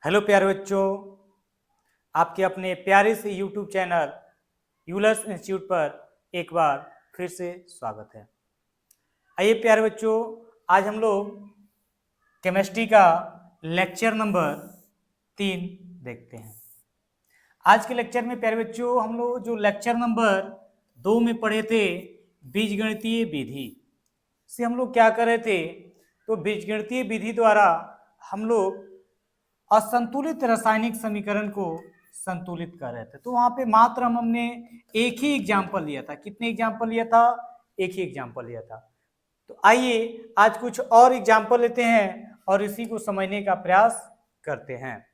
Hello प्यारे बच्चों, आपके अपने प्यारे से यूट्यूब चैनल यूलस इंस्टीट्यूट पर एक बार फिर से स्वागत है। आइए प्यारे बच्चों, आज हम लोग केमिस्ट्री का लेक्चर नंबर 3 देखते हैं। आज के लेक्चर में प्यारे बच्चों हम लोग जो लेक्चर नंबर 2 में पढ़े थे बीजगणितीय विधि से हम लोग क्या कर रहे थे, तो बीजगणितीय विधि द्वारा हम लोग असंतुलित रासायनिक समीकरण को संतुलित कर रहे थे। तो वहां पे मात्र हमने एक ही एग्जाम्पल लिया था। कितने एग्जाम्पल लिया था? एक ही एग्जाम्पल लिया था। तो आइए आज कुछ और एग्जाम्पल लेते हैं और इसी को समझने का प्रयास करते हैं।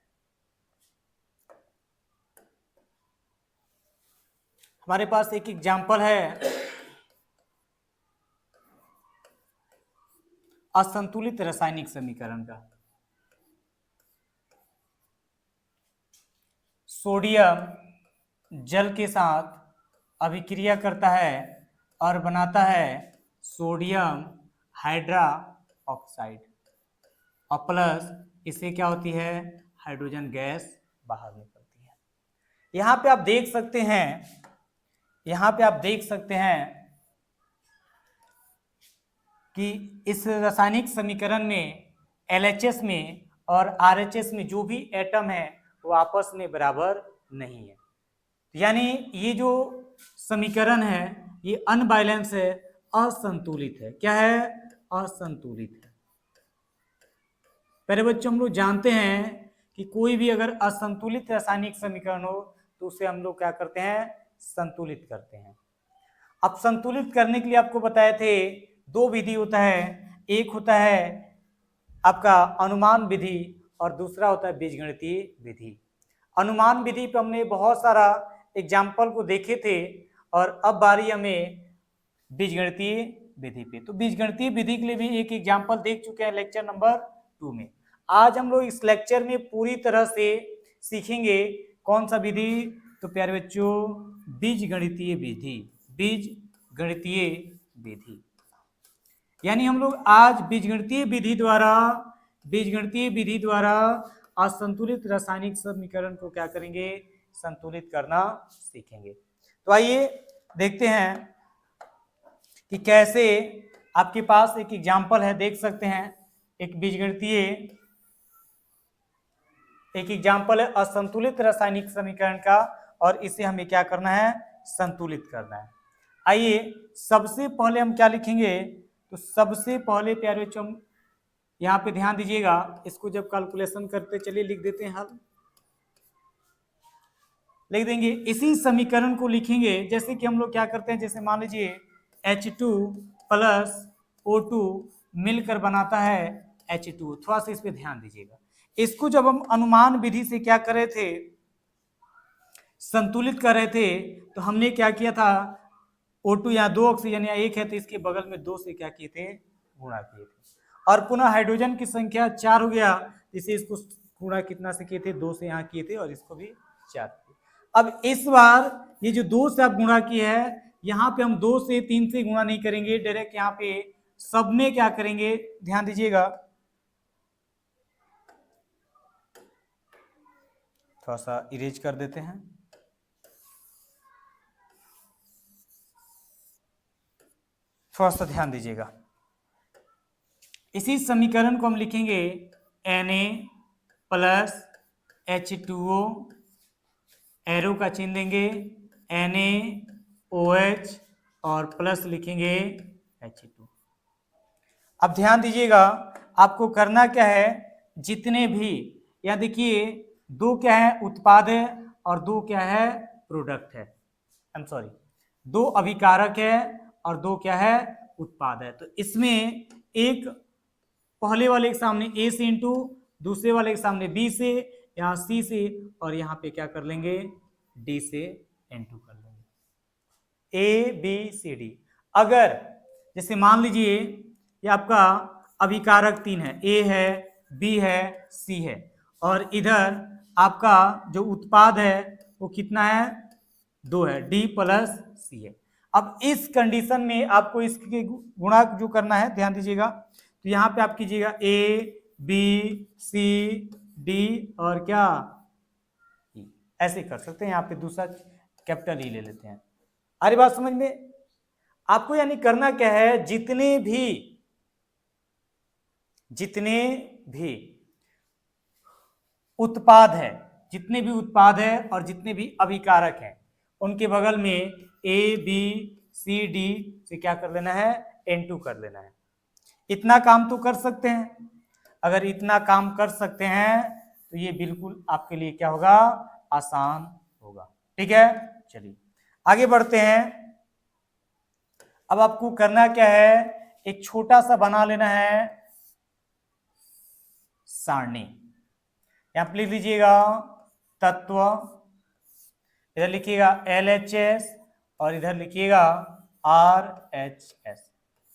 हमारे पास एक एग्जाम्पल है असंतुलित रासायनिक समीकरण का। सोडियम जल के साथ अभिक्रिया करता है और बनाता है सोडियम हाइड्रा ऑक्साइड और प्लस इससे क्या होती है, हाइड्रोजन गैस बाहर निकलती है। यहाँ पे आप देख सकते हैं कि इस रासायनिक समीकरण में LHS में और RHS में जो भी एटम है वो आपस में बराबर नहीं है। यानी ये जो समीकरण है ये अनबैलेंस है, असंतुलित है। क्या है? असंतुलित है। पहले बच्चों हम लोग जानते हैं कि कोई भी अगर असंतुलित रासायनिक समीकरण हो तो उसे हम लोग क्या करते हैं, संतुलित करते हैं। अब संतुलित करने के लिए आपको बताए थे दो विधि होता है, एक होता है आपका अनुमान विधि और दूसरा होता है बीजगणितीय विधि। अनुमान विधि पे हमने बहुत सारा एग्जाम्पल को देखे थे और अब बारी हमें बीजगणितीय विधि पे। तो बीजगणितीय विधि के लिए भी एक एग्जाम्पल देख चुके हैं लेक्चर नंबर 2 में। आज हम लोग इस लेक्चर में पूरी तरह से सीखेंगे कौन सा विधि, तो प्यारे बच्चों बीजगणितीय विधि। बीजगणितीय विधि यानी हम लोग आज बीजगणितीय विधि द्वारा असंतुलित रासायनिक समीकरण को क्या करेंगे, संतुलित करना सीखेंगे। तो आइए देखते हैं कि कैसे। आपके पास एक एग्जाम्पल है, देख सकते हैं। एक एग्जाम्पल है असंतुलित रासायनिक समीकरण का और इसे हमें क्या करना है, संतुलित करना है। आइए सबसे पहले हम क्या लिखेंगे, तो सबसे पहले प्यारे बच्चों यहाँ पे ध्यान दीजिएगा, इसको जब कैलकुलेशन करते चलिए लिख देते हैं, हल लिख देंगे। इसी समीकरण को लिखेंगे जैसे कि हम लोग क्या करते हैं, जैसे मान लीजिए H2 प्लस O2 मिलकर बनाता है H2। थोड़ा सा इस पे ध्यान दीजिएगा। इसको जब हम अनुमान विधि से क्या कर रहे थे, संतुलित कर रहे थे, तो हमने क्या किया था, O2 यहाँ 2 ऑक्सीजन या 1 है तो इसके बगल में 2 से क्या किए थे, गुणा किए थे। और पुनः हाइड्रोजन की संख्या 4 हो गया, इसे इसको गुणा कितना से किए थे, 2 से यहाँ किए थे और इसको भी 4 किए। अब इस बार ये जो 2 से आप गुणा किए है, यहाँ पे हम 2 से 3 से गुणा नहीं करेंगे, डायरेक्ट यहाँ पे सब में क्या करेंगे, ध्यान दीजिएगा। थोड़ा सा इरेज कर देते हैं। थोड़ा सा ध्यान दीजिएगा। इसी समीकरण को हम लिखेंगे Na प्लस H2O, एरो का चिन्ह देंगे, NaOH और प्लस लिखेंगे H2। अब ध्यान दीजिएगा, आपको करना क्या है, जितने भी यहाँ देखिए 2 क्या है, उत्पाद है और 2 क्या है, प्रोडक्ट है। आई एम सॉरी, 2 अभिकारक है और 2 क्या है, उत्पाद है। तो इसमें एक पहले वाले के सामने A से इंटू, दूसरे वाले के सामने B से, यहाँ C से और यहाँ पे क्या कर लेंगे, D से इंटू कर लेंगे। ABCD। अगर जैसे मान लीजिए ये आपका अभिकारक 3 है, A है, B है, C है और इधर आपका जो उत्पाद है वो कितना है, 2 है, D प्लस C है। अब इस कंडीशन में आपको इसके गुणा जो करना है, ध्यान दीजिएगा। तो यहाँ पे आप कीजिएगा A B C डी और क्या ई, ऐसे कर सकते हैं। यहाँ पे दूसरा कैपिटल ई ले लेते हैं। अरे बात समझ में? आपको यानी करना क्या है, जितने भी उत्पाद है, जितने भी उत्पाद है और जितने भी अभिकारक हैं, उनके बगल में ए बी सी डी से क्या कर लेना है, N2 कर लेना है। इतना काम तो कर सकते हैं। अगर इतना काम कर सकते हैं तो ये बिल्कुल आपके लिए क्या होगा, आसान होगा। ठीक है, चलिए आगे बढ़ते हैं। अब आपको करना क्या है, एक छोटा सा बना लेना है सारणी। यहां पर लिख लीजिएगा तत्व, इधर लिखिएगा LHS और इधर लिखिएगा RHS।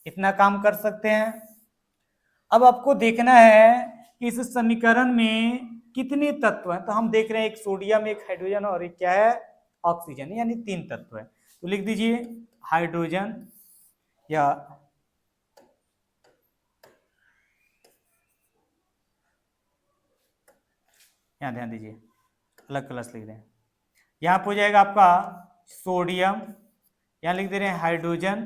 इतना काम कर सकते हैं। अब आपको देखना है कि इस समीकरण में कितने तत्व हैं। तो हम देख रहे हैं एक सोडियम, एक हाइड्रोजन और एक क्या है, ऑक्सीजन, यानी 3 तत्व है। तो लिख दीजिए हाइड्रोजन, या यहां ध्यान दीजिए अलग कलर लिख रहे हैं। यहां पर हो जाएगा आपका सोडियम, यहां लिख दे रहे हैं हाइड्रोजन।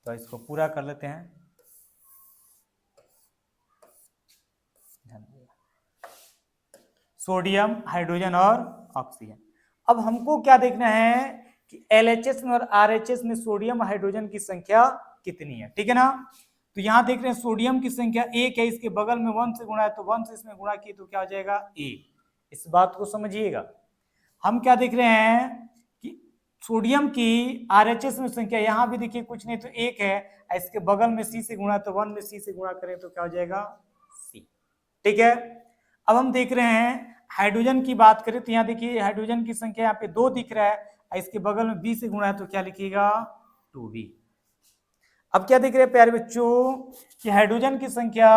तो इसको पूरा कर लेते हैं। सोडियम, हाइड्रोजन और ऑक्सीजन। अब हमको क्या देखना है कि LHS में और RHS में सोडियम हाइड्रोजन की संख्या कितनी है। ठीक है ना? तो यहां देख रहे हैं सोडियम की संख्या 1 है, इसके बगल में 1 से गुणा है, तो 1 से इसमें गुणा किए तो क्या हो जाएगा, 1। इस बात को समझिएगा। हम क्या देख रहे हैं कि सोडियम की RHS में संख्या, यहां भी देखिए कुछ नहीं तो 1 है, इसके बगल में C से गुणा, तो 1 में C से गुणा करें तो क्या हो जाएगा, C। ठीक है, अब हम देख रहे हैं हाइड्रोजन की बात करें तो यहाँ देखिए हाइड्रोजन की संख्या यहाँ पे 2 दिख रहा है, इसके बगल में B से गुणा है तो क्या लिखिएगा, 2B। अब क्या देख रहे हैं प्यारे बच्चों कि हाइड्रोजन की संख्या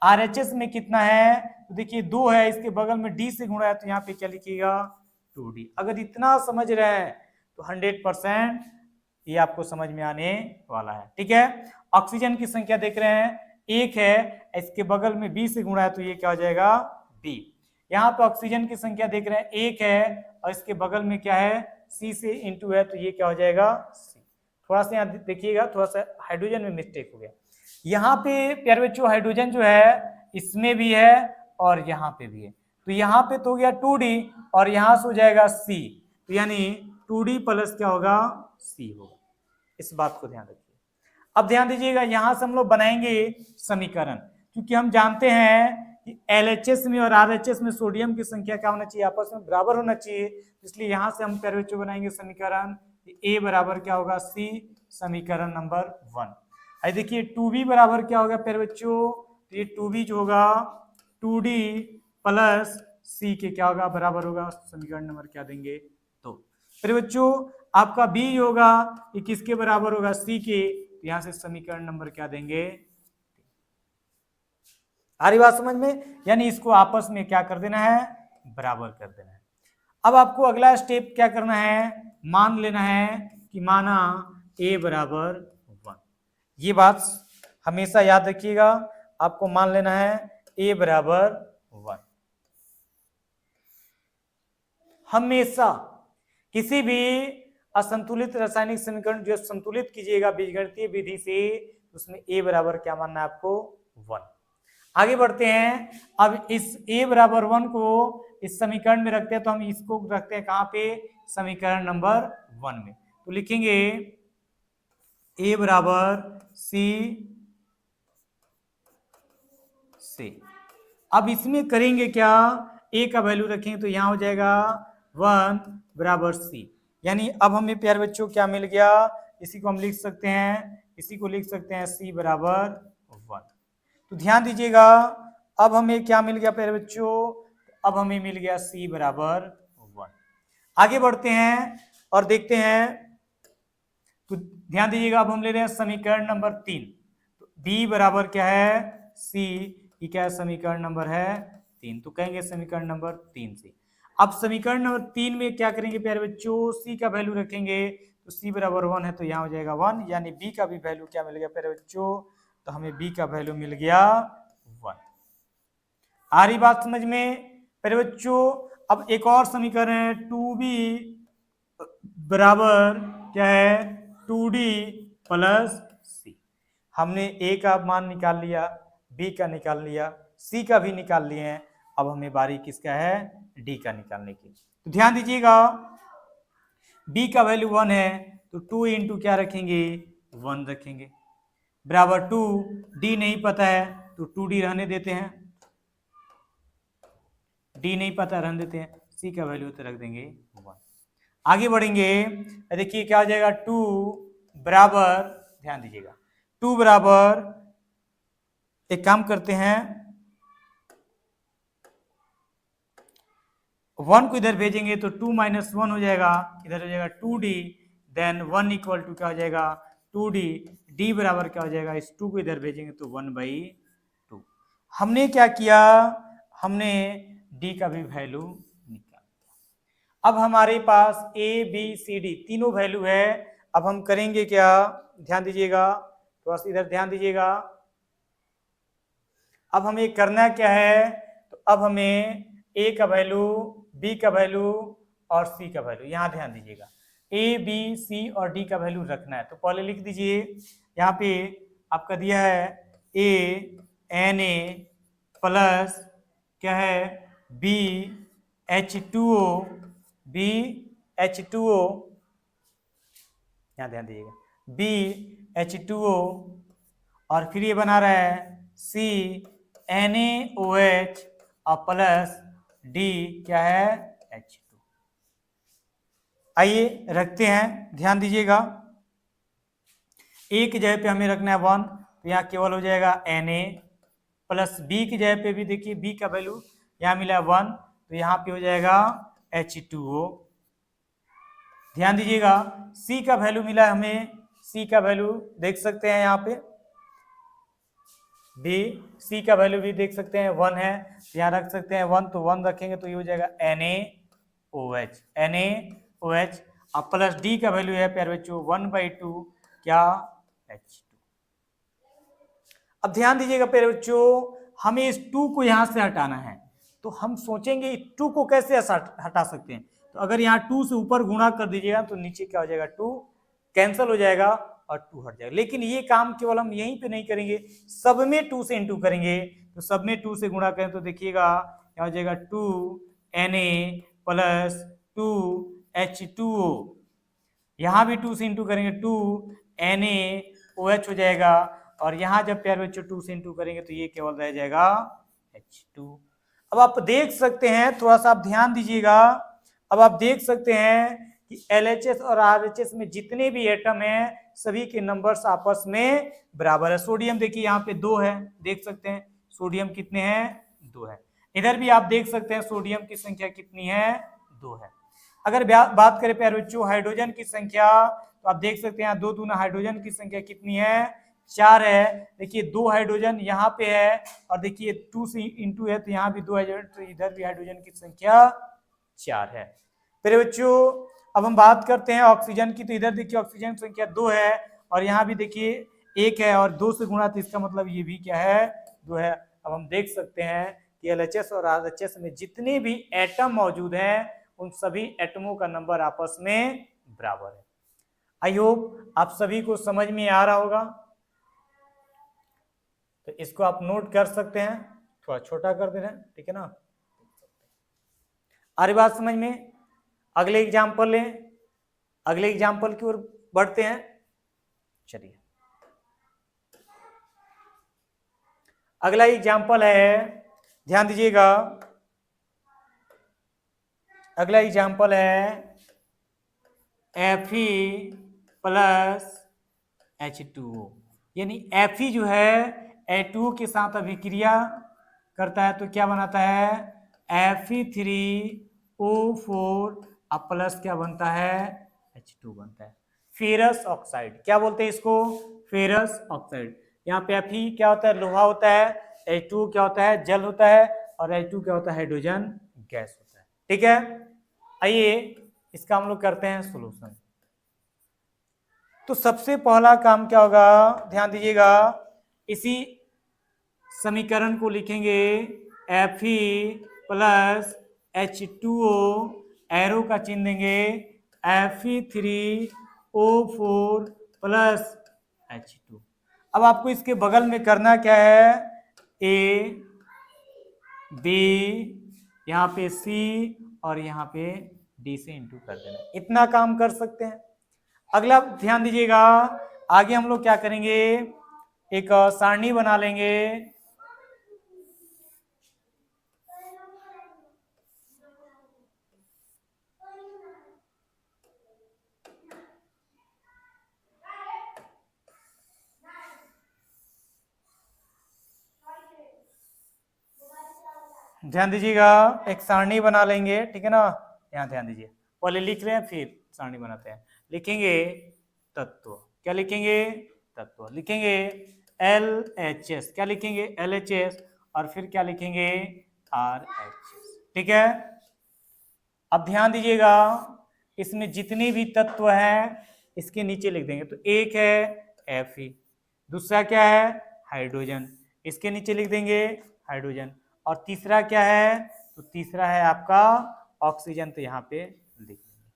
RHS में कितना है, तो देखिए 2 है, इसके बगल में D से गुणा है तो यहाँ पे क्या लिखिएगा, 2D। अगर इतना समझ रहे हैं तो 100% ये आपको समझ में आने वाला है। ठीक है, ऑक्सीजन की संख्या देख रहे हैं 1 है, इसके बगल में B से गुणा है तो ये क्या हो जाएगा, B। यहाँ पे ऑक्सीजन की संख्या देख रहे हैं 1 है और इसके बगल में क्या है, C से इंटू है तो ये क्या हो जाएगा, C। थोड़ा सा यहाँ देखिएगा, थोड़ा सा हाइड्रोजन में मिस्टेक हो गया। यहाँ पे प्यारे बच्चों हाइड्रोजन जो है इसमें भी है और यहाँ पे भी है, तो यहाँ पे तो हो गया 2D और यहाँ से हो जाएगा C, तो यानी 2D प्लस क्या होगा, C होगा। इस बात को ध्यान रखिए। अब ध्यान दीजिएगा, यहाँ से हम लोग बनाएंगे समीकरण, क्योंकि हम जानते हैं कि LHS में और RHS में सोडियम की संख्या क्या होना चाहिए, आपस में बराबर होना चाहिए। इसलिए यहाँ से हम प्यारे बच्चों बनाएंगे समीकरण, A बराबर क्या होगा, C, समीकरण नंबर 1। आई देखिए 2B बराबर क्या होगा प्यारे बच्चों, तो ये 2B जो होगा 2D प्लस C के क्या होगा, बराबर होगा, समीकरण नंबर क्या देंगे, 2। प्यारे बच्चों आपका B होगा ये किसके बराबर होगा, C के, तो यहाँ से समीकरण नंबर क्या देंगे, आ रही बात समझ में? यानी इसको आपस में क्या कर देना है, बराबर कर देना है। अब आपको अगला स्टेप क्या करना है, मान लेना है कि माना A बराबर 1। ये बात हमेशा याद रखिएगा, आपको मान लेना है A बराबर 1। हमेशा किसी भी असंतुलित रासायनिक समीकरण जो संतुलित कीजिएगा बीजगणितीय विधि से, उसमें A बराबर क्या मानना है आपको, 1। आगे बढ़ते हैं। अब इस A बराबर 1 को इस समीकरण में रखते हैं, तो हम इसको रखते हैं कहां पे, समीकरण नंबर 1 में। तो लिखेंगे A बराबर C से। अब इसमें करेंगे क्या, A का वैल्यू रखेंगे तो यहां हो जाएगा 1 बराबर C। यानी अब हमें प्यारे बच्चों क्या मिल गया, इसी को हम लिख सकते हैं, इसी को लिख सकते हैं C बराबर 1। तो ध्यान दीजिएगा, अब हमें क्या मिल गया प्यारे बच्चों, अब हमें मिल गया C बराबर 1। आगे बढ़ते हैं और देखते हैं, तो ध्यान दीजिएगा अब हम ले रहे हैं समीकरण नंबर 3। तो B बराबर क्या है, C, ये क्या है, समीकरण नंबर है 3, तो कहेंगे समीकरण नंबर 3 से। अब समीकरण नंबर 3 में क्या करेंगे प्यारे बच्चों, C का वैल्यू रखेंगे, तो C बराबर 1 है तो यहाँ हो जाएगा 1, यानी B का भी वैल्यू क्या मिल गया प्यारे बच्चों, तो हमें B का वैल्यू मिल गया 1। आ रही बात समझ में? फिर बच्चों अब एक और समीकरण है 2b बराबर क्या है 2d प्लस सी। हमने a का मान निकाल लिया, b का निकाल लिया, c का भी निकाल लिए हैं। अब हमें बारी किसका है? d का निकालने की। तो ध्यान दीजिएगा b का वैल्यू 1 है तो 2 इंटू क्या रखेंगे? 1 रखेंगे बराबर 2। d नहीं पता है तो 2d रहने देते हैं, d नहीं पता रहने देते हैं। c का वैल्यू तो रख देंगे 1। आगे बढ़ेंगे, देखिए क्या हो जाएगा 2 बराबर, ध्यान दीजिएगा 2 बराबर, एक काम करते हैं 1 को इधर भेजेंगे तो 2 माइनस 1 हो जाएगा, इधर हो जाएगा 2d, देन 1 इक्वल टू क्या हो जाएगा 2d, d बराबर क्या हो जाएगा, इस 2 को इधर भेजेंगे तो 1/2। हमने क्या किया? हमने d का भी वैल्यू निकाल दिया। अब हमारे पास a b c d तीनों वैल्यू है। अब हम करेंगे क्या? ध्यान दीजिएगा, थोड़ा सा इधर ध्यान दीजिएगा। अब हमें करना क्या है? तो अब हमें a का वैल्यू, b का वैल्यू और c का वैल्यू, यहाँ ध्यान दीजिएगा a b c और d का वैल्यू रखना है। तो पहले लिख दीजिए, यहाँ पे आपका दिया है a Na प्लस क्या है b H2O, b H2O, यहाँ ध्यान दीजिएगा b H2O, और फिर ये बना रहा है C NaOH और प्लस D क्या है H2। आइए रखते हैं, ध्यान दीजिएगा A की जगह पे हमें रखना है 1 तो यहाँ केवल हो जाएगा Na, प्लस B की जगह पे भी देखिए B का वैल्यू यहाँ मिला 1 तो यहाँ पे हो जाएगा H2O। ध्यान दीजिएगा C का वैल्यू मिला हमें, C का वैल्यू देख सकते हैं यहाँ पे भी, C का वैल्यू भी देख सकते हैं 1 है, यहाँ रख सकते हैं 1 तो 1 रखेंगे तो ये हो जाएगा NaOH और प्लस D का वैल्यू है प्यारे बच्चों 1/2 क्या H2। अब ध्यान दीजिएगा प्यारे बच्चों, हमें इस 2 को यहाँ से हटाना है तो हम सोचेंगे इस 2 को कैसे हटा सकते हैं। तो अगर यहाँ 2 से ऊपर गुणा कर दीजिएगा तो नीचे क्या हो जाएगा 2 कैंसिल हो जाएगा और 2 हट जाएगा। लेकिन ये काम केवल हम यहीं पे नहीं करेंगे, सब में 2 से इंटू करेंगे। तो सब में 2 से गुणा करें तो देखिएगा क्या हो जाएगा 2Na प्लस 2H2O, यहाँ भी 2 से इंटू करेंगे 2NaOH हो जाएगा, और यहाँ जब प्यारे बच्चों 2 से इंटू करेंगे तो ये केवल रह जाएगा H2। अब आप देख सकते हैं, थोड़ा सा आप ध्यान दीजिएगा, अब आप देख सकते हैं कि LHS और RHS में जितने भी एटम हैं सभी के नंबर्स आपस में बराबर है। सोडियम देखिए यहाँ पे 2 है, देख सकते हैं सोडियम कितने हैं 2 है। इधर भी आप देख सकते हैं सोडियम की संख्या कितनी है 2 है। अगर बात करें प्यारे बच्चों हाइड्रोजन की संख्या तो आप देख सकते हैं यहाँ 2 दूना हाइड्रोजन की संख्या कितनी है 4 है। देखिए 2 हाइड्रोजन यहाँ पे है और देखिए 2 से इंटू है तो यहाँ भी 2 हाइड्रोजन, तो इधर भी हाइड्रोजन की संख्या 4 है। प्यारे बच्चों अब हम बात करते हैं ऑक्सीजन की, तो इधर देखिए ऑक्सीजन की संख्या 2 है और यहाँ भी देखिए 1 है और 2 से गुणा तो इसका मतलब ये भी क्या है 2 है। अब हम देख सकते हैं कि LHS और RHS में जितने भी एटम मौजूद हैं उन सभी एटमों का नंबर आपस में बराबर है। आई होप आप सभी को समझ में आ रहा होगा, तो इसको आप नोट कर सकते हैं, थोड़ा छोटा कर दे रहे हैं, ठीक है ना। आ रही बात समझ में? अगले एग्जाम्पल लें, अगले एग्जाम्पल की ओर बढ़ते हैं। चलिए अगला एग्जाम्पल है, ध्यान दीजिएगा, अगला एग्जाम्पल है Fe प्लस H2O, यानी Fe जो है H2O के साथ अभिक्रिया करता है तो क्या बनाता है Fe3O4 अब प्लस क्या बनता है H2 बनता है, फेरस ऑक्साइड। क्या बोलते हैं इसको? Ferrous oxide. यहाँ पे Fe क्या होता है लोहा होता है, H2O क्या होता है जल होता है, और H2 क्या होता है हाइड्रोजन गैस होता है। ठीक है, आइए इसका हम लोग करते हैं सोल्यूशन। तो सबसे पहला काम क्या होगा, ध्यान दीजिएगा, इसी समीकरण को लिखेंगे Fe प्लस H2O, एरो का चिन्ह देंगे Fe3O4 प्लस H2। अब आपको इसके बगल में करना क्या है, A B, यहाँ पे C और यहाँ पे D से इंटू कर देना, इतना काम कर सकते हैं। अगला ध्यान दीजिएगा, आगे हम लोग क्या करेंगे, एक सारणी बना लेंगे। ध्यान दीजिएगा, एक सारणी बना लेंगे, ठीक है ना। यहाँ ध्यान दीजिए, पहले लिख रहे हैं फिर सारणी बनाते हैं। लिखेंगे तत्व, क्या लिखेंगे, तत्व लिखेंगे LHS, क्या लिखेंगे LHS, और फिर क्या लिखेंगे RHS, ठीक है। अब ध्यान दीजिएगा, इसमें जितने भी तत्व हैं इसके नीचे लिख देंगे। तो एक है Fe, दूसरा क्या है हाइड्रोजन, इसके नीचे लिख देंगे हाइड्रोजन, और तीसरा क्या है, तो तीसरा है आपका ऑक्सीजन, तो यहाँ पे लिख देंगे।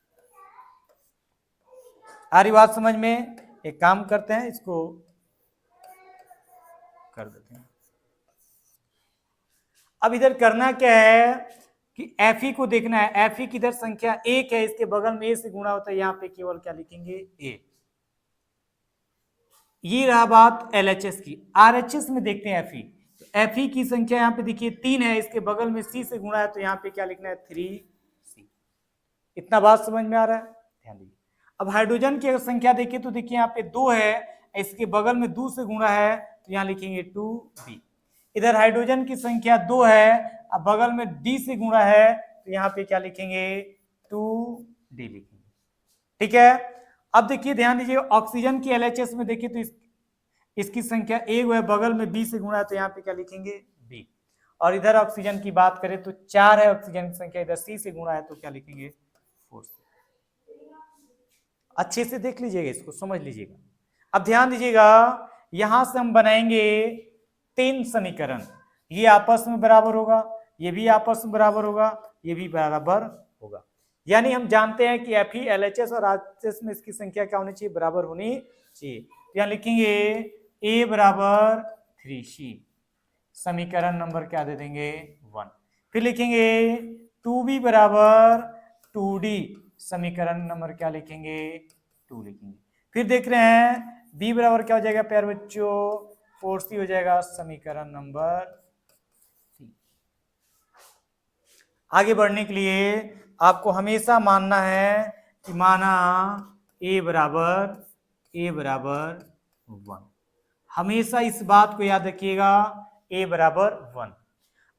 आ रही बात समझ में। एक काम करते हैं, इसको कर देते हैं। अब इधर करना क्या है कि Fe को देखना है, Fe की इधर संख्या एक है, इसके बगल में A से गुणा होता है, यहाँ पे केवल क्या लिखेंगे A। ये रहा बात LHS की। RHS में देखते हैं Fe, तो Fe की संख्या यहाँ पे देखिए 3 है, इसके बगल में C से गुणा है, तो यहाँ पे क्या लिखना है 3C। इतना बात समझ में आ रहा है, ध्यान दीजिए। अब हाइड्रोजन की संख्या देखिए तो देखिए यहाँ पे 2 है, इसके बगल में 2 से गुणा है, तो यहाँ लिखेंगे 2B। इधर हाइड्रोजन की संख्या 2 है, अब बगल में D से गुणा है, तो यहाँ पे क्या लिखेंगे 2D लिखेंगे, ठीक है। अब देखिए ध्यान दीजिए, ऑक्सीजन की LHS में देखिए तो इसकी संख्या 1 है, बगल में B से गुणा है, तो यहाँ पे क्या लिखेंगे B। और इधर ऑक्सीजन की बात करें तो 4 है ऑक्सीजन की संख्या, इधर C से गुणा है, तो क्या लिखेंगे 4। अच्छे से देख लीजिएगा, इसको समझ लीजिएगा। अब ध्यान दीजिएगा, यहां से हम बनाएंगे 3 समीकरण, ये आपस में बराबर होगा, ये भी आपस में बराबर होगा, ये भी बराबर होगा। यानी हम जानते हैं कि Fe, LHS और RHS में इसकी संख्या क्या होनी चाहिए, बराबर होनी चाहिए। तो यहाँ लिखेंगे A बराबर 3C, समीकरण नंबर क्या दे देंगे 1। फिर लिखेंगे 2B बराबर 2D, समीकरण नंबर क्या लिखेंगे 2 लिखेंगे। फिर देख रहे हैं B बराबर क्या हो जाएगा प्यारे बच्चों 4C हो जाएगा, समीकरण नंबर 3। आगे बढ़ने के लिए आपको हमेशा मानना है कि माना A बराबर 1, हमेशा इस बात को याद रखिएगा A बराबर 1।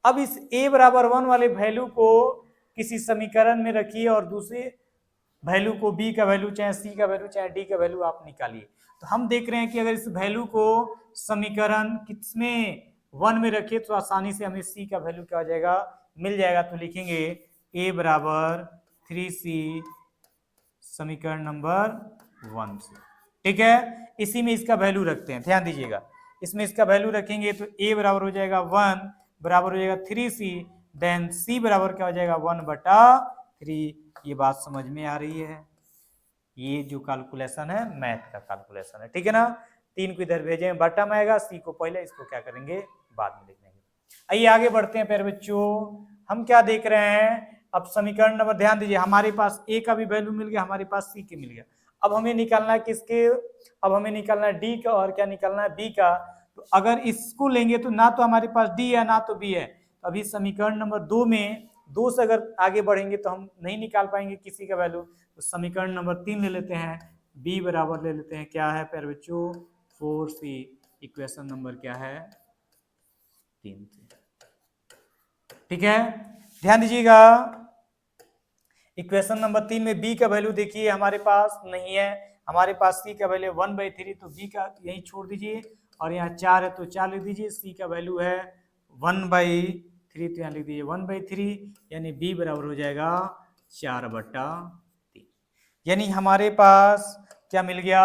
अब इस A बराबर 1 वाले वैल्यू को किसी समीकरण में रखिए और दूसरे वैल्यू को B का वैल्यू चाहे C का वैल्यू चाहे D का वैल्यू आप निकालिए। तो हम देख रहे हैं कि अगर इस वैल्यू को समीकरण किसमें 1 में रखिए तो आसानी से हमें C का वैल्यू क्या हो जाएगा मिल जाएगा। तो लिखेंगे A बराबर 3C, समीकरण नंबर 1 से, ठीक है। इसी में इसका वैल्यू रखते हैं, ध्यान दीजिएगा, इसमें इसका वैल्यू रखेंगे तो A बराबर हो जाएगा 1 बराबर हो जाएगा 3C, देन C बराबर क्या हो जाएगा 1/3। ये बात समझ में आ रही है, ये जो कैलकुलेशन है मैथ का कैलकुलेशन है, ठीक है ना। 3 को इधर भेजेंगे बटा में आएगा, C को पहले, इसको क्या करेंगे बाद में लिख देंगे। आइए आगे बढ़ते हैं प्यारे बच्चों, हम क्या देख रहे हैं अब समीकरण नंबर, ध्यान दीजिए हमारे पास A का भी वैल्यू मिल गया, हमारे पास C के मिल गया। अब हमें निकालना है किसके, अब हमें निकालना है D का और क्या निकालना है B का। तो अगर इसको लेंगे तो ना तो हमारे पास D है ना तो B है। तो अभी समीकरण नंबर 2 में 2 से अगर आगे बढ़ेंगे तो हम नहीं निकाल पाएंगे किसी का वैल्यू। तो समीकरण नंबर 3 ले लेते हैं, B बराबर ले लेते हैं क्या है प्यारे बच्चों 4C, इक्वेशन नंबर क्या है 3 से, ठीक है। ध्यान दीजिएगा इक्वेशन नंबर 3 में B का वैल्यू देखिए हमारे पास नहीं है, हमारे पास C का वैल्यू 1/3, तो B का यही छोड़ दीजिए और यहाँ 4 है तो 4 लिख दीजिए। C का वैल्यू है 1/3, तो यहाँ लिख दीजिए 1/3, यानी B बराबर हो जाएगा 4/3। यानी हमारे पास क्या मिल गया,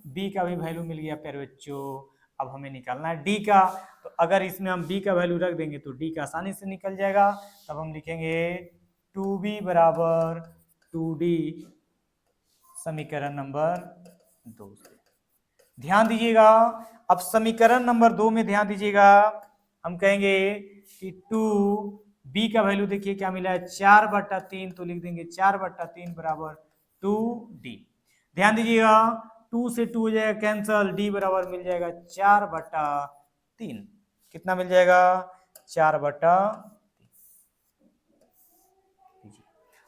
B का भी वैल्यू मिल गया प्यारे बच्चों। अब हमें निकालना है D का। तो अगर इसमें हम b का वैल्यू रख देंगे तो d का आसानी से निकल जाएगा। तब हम लिखेंगे 2b बराबर 2d, समीकरण नंबर 2 से। ध्यान दीजिएगा, अब समीकरण नंबर 2 में ध्यान दीजिएगा, हम कहेंगे कि 2b का वैल्यू देखिए क्या मिला है 4/3, तो लिख देंगे 4/3 बराबर 2d। ध्यान दीजिएगा 2 से 2 हो जाएगा कैंसल, d बराबर मिल जाएगा 4/3। कितना मिल जाएगा 4/3।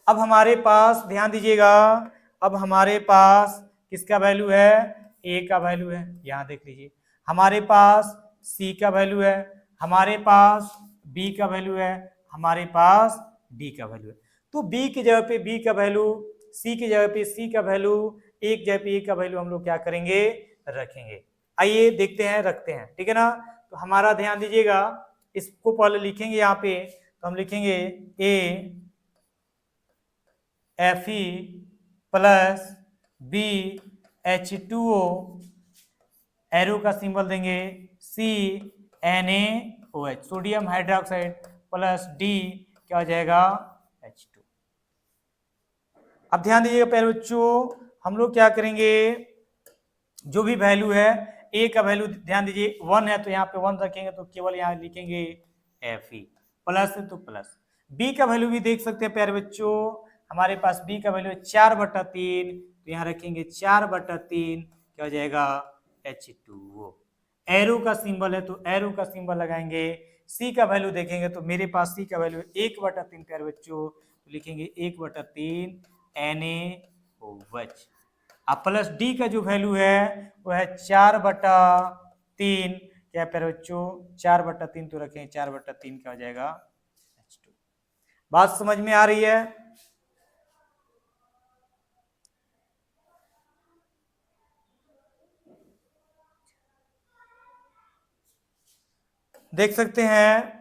अब हमारे पास ध्यान दीजिएगा, अब हमारे पास किसका वैल्यू है, a का वैल्यू है। यहां देख लीजिए हमारे पास c का वैल्यू है, हमारे पास b का वैल्यू है, हमारे पास d का वैल्यू है। तो b की जगह पे b का वैल्यू, c की जगह पे c का वैल्यू, a की जगह पे a का वैल्यू हम लोग क्या करेंगे रखेंगे। आइए देखते हैं, रखते हैं, ठीक है ना। तो हमारा ध्यान दीजिएगा, इसको पहले लिखेंगे यहाँ पे, तो हम लिखेंगे a Fe plus B H2O, arrow का सिंबल देंगे CnAOH, sodium hydroxide, plus D क्या हो जाएगा H2। अब ध्यान दीजिएगा प्यारे बच्चों, हम लोग क्या करेंगे, जो भी वैल्यू है a का वैल्यू ध्यान दीजिए 1 है, तो यहाँ पे 1 रखेंगे, तो केवल यहाँ लिखेंगे Fe, प्लस है तो प्लस। b का वैल्यू भी देख सकते हैं प्यारे बच्चों, हमारे पास b का वैल्यू है 4/3, तो यहाँ रखेंगे 4/3, क्या हो जाएगा H2O। एरो का सिंबल है तो एरो का सिंबल लगाएंगे। c का वैल्यू देखेंगे तो मेरे पास c का वैल्यू 1/3 प्यारे बच्चों, तो लिखेंगे 1/3 NaOH। अब प्लस डी का जो वैल्यू है वो है 4/3, क्या प्यारे बच्चों 4/3, तो रखें 4/3, क्या हो जाएगा H2। बात समझ में आ रही है। देख सकते हैं।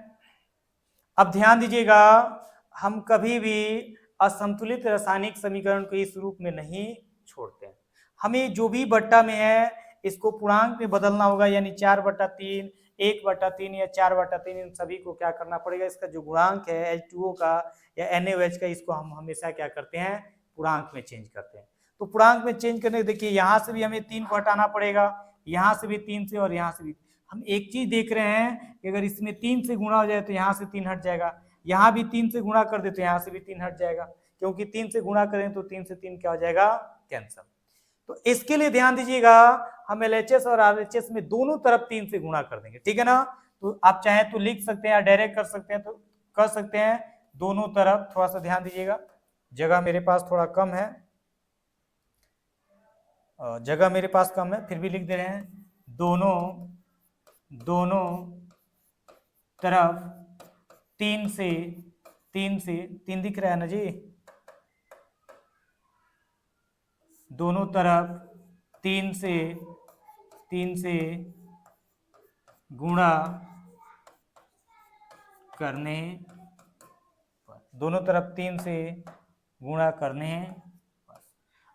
अब ध्यान दीजिएगा, हम कभी भी असंतुलित रासायनिक समीकरण को इस रूप में नहीं छोड़ते हैं। हमें जो भी बट्टा में है इसको पूर्णांक में बदलना होगा, यानी 4/3, 1/3 या 4/3, इन सभी को क्या करना पड़ेगा, इसका जो गुणांक है H2O का या NaOH का, इसको हम हमेशा क्या करते हैं पूर्णांक में चेंज करते हैं। तो पूर्णांक में चेंज करने देखिए यहाँ से भी हमें 3 को हटाना पड़ेगा, यहाँ से भी 3 से, और यहाँ से भी। हम एक चीज देख रहे हैं कि अगर इसमें 3 से गुणा हो जाए तो यहाँ से 3 हट जाएगा, यहाँ भी 3 से गुणा कर दे तो यहाँ से भी 3 हट जाएगा, क्योंकि 3 से गुणा करें तो 3 से 3 क्या हो जाएगा कैंसल। तो इसके लिए ध्यान दीजिएगा, हम LHS और RHS में दोनों तरफ 3 से गुणा कर देंगे, ठीक है ना। तो आप चाहें तो लिख सकते हैं या डायरेक्ट कर सकते हैं, तो कर सकते हैं दोनों तरफ। थोड़ा सा ध्यान दीजिएगा, जगह मेरे पास थोड़ा कम है, फिर भी लिख दे रहे हैं, दोनों तरफ 3 से 3 दिख रहा है ना जी, दोनों तरफ 3 से गुणा करने पर, दोनों तरफ 3 से गुणा करने पर।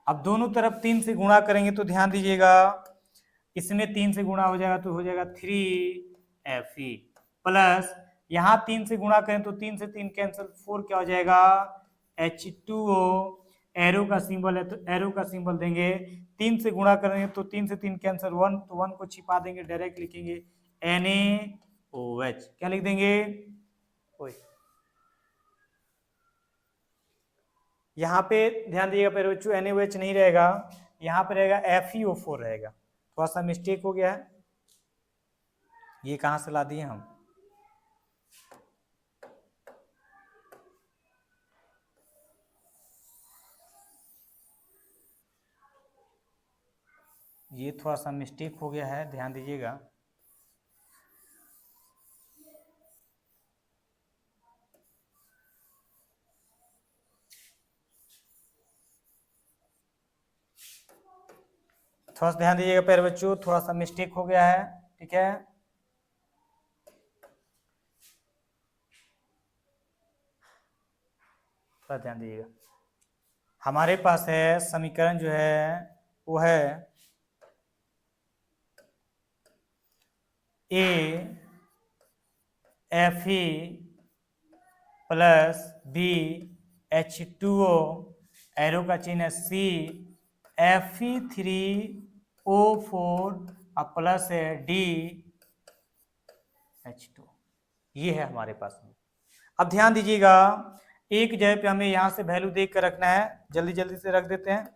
अब दोनों तरफ 3 से गुणा करेंगे तो ध्यान दीजिएगा, इसमें 3 से गुणा हो जाएगा तो हो जाएगा 3Fe, प्लस यहाँ 3 से गुणा करें तो 3 से 3 कैंसिल, 4 क्या हो जाएगा H2O। एरो का सिंबल है तो एरो का सिंबल देंगे, 3 से गुणा करेंगे तो 3 से 3 कैंसिल, 1 तो 1 को छिपा देंगे, डायरेक्ट लिखेंगे NaOH, क्या लिख देंगे यहाँ पे ध्यान दीजिएगा पर बच्चों, NaOH नहीं रहेगा, यहाँ पे रहेगा FeO4 रहेगा। थोड़ा सा मिस्टेक हो गया है, ये कहाँ से ला दिए हम, ये थोड़ा सा मिस्टेक हो गया है, ध्यान दीजिएगा। थोड़ा सा ध्यान दीजिएगा प्यारे बच्चों, थोड़ा सा मिस्टेक हो गया है, ठीक है। थोड़ा ध्यान दीजिएगा, हमारे पास है समीकरण जो है वो है A Fe plus B H2O, arrow का चिन्ह है C, Fe3O4 और प्लस है DH2। ये है हमारे पास में। अब ध्यान दीजिएगा, एक जगह पे हमें यहाँ से वैल्यू देख कर रखना है, जल्दी जल्दी से रख देते हैं।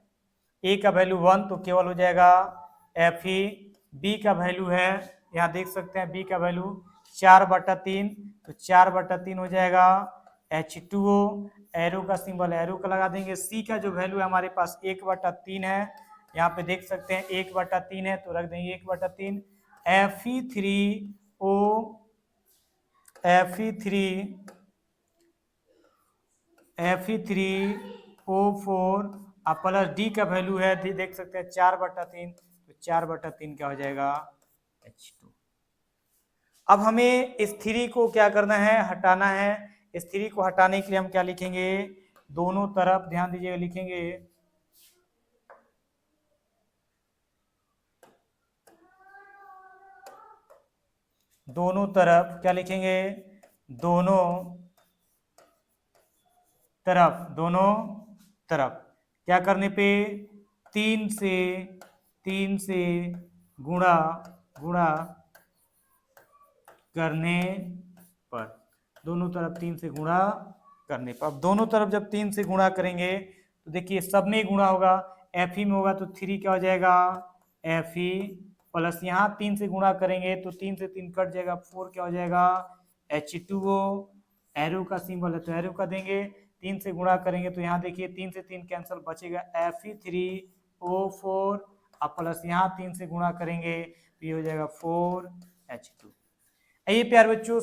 ए का वैल्यू 1 तो केवल हो जाएगा Fe। बी का वैल्यू है, यहाँ देख सकते हैं बी का वैल्यू 4/3 तो 4/3 हो जाएगा H2O, एरो का सिंबल एरो का लगा देंगे। सी का जो वैल्यू है हमारे पास 1/3 है, यहाँ पे देख सकते हैं 1/3 है तो रख देंगे 1/3। Fe3O4 और प्लस डी का वैल्यू है, देख सकते हैं 4/3 तो 4/3 क्या हो जाएगा H2। अब हमें इस 3 को क्या करना है, हटाना है। इस 3 को हटाने के लिए हम क्या लिखेंगे, दोनों तरफ ध्यान दीजिएगा, लिखेंगे दोनों तरफ, क्या लिखेंगे, दोनों तरफ क्या करने पे, 3 से गुणा करने पर, दोनों तरफ 3 से गुणा करने पर। अब दोनों तरफ जब 3 से गुणा करेंगे तो देखिए सब में गुणा होगा, Fe में होगा तो 3 क्या हो जाएगा Fe प्लस यहाँ 3 से गुणा करेंगे तो 3 से 3 कट जाएगा, 4 क्या हो जाएगा H2O, एरो का सिंबल है तो एरो का देंगे। 3 से गुणा करेंगे तो यहाँ देखिए 3 से 3 कैंसिल, बचेगा Fe3O4 और प्लस यहाँ 3 से गुणा करेंगे तो ये हो जाएगा 4H2। आइए प्यारे बच्चों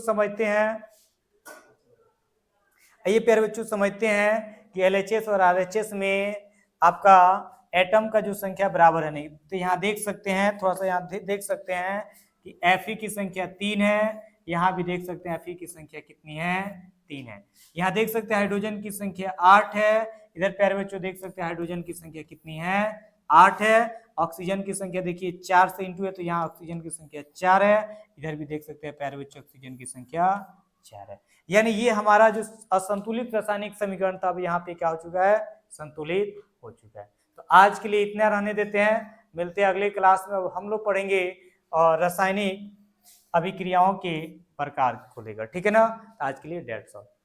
समझते हैं कि एलएचएस और आरएचएस में आपका एटम का जो संख्या बराबर है नहीं। तो यहाँ देख सकते हैं, थोड़ा सा यहाँ देख सकते हैं कि Fe की संख्या 3 है, यहाँ भी देख सकते हैं Fe की संख्या कितनी है 3 है। यहाँ देख सकते हैं हाइड्रोजन की संख्या 8 है, इधर प्यारे बच्चों देख सकते हैं हाइड्रोजन की संख्या कितनी है 8 है। ऑक्सीजन की संख्या देखिए 4 से इंटू है तो यहाँ ऑक्सीजन की संख्या 4 है, इधर भी देख सकते हैं प्यारे बच्चों ऑक्सीजन की संख्या 4 है। यानी ये हमारा जो असंतुलित रासायनिक समीकरण था अब यहाँ पे क्या हो चुका है, संतुलित हो चुका है। तो आज के लिए इतना रहने देते हैं, मिलते हैं अगले क्लास में। हम लोग पढ़ेंगे और रासायनिक अभिक्रियाओं के प्रकार को लेकर, ठीक है ना। आज के लिए 150।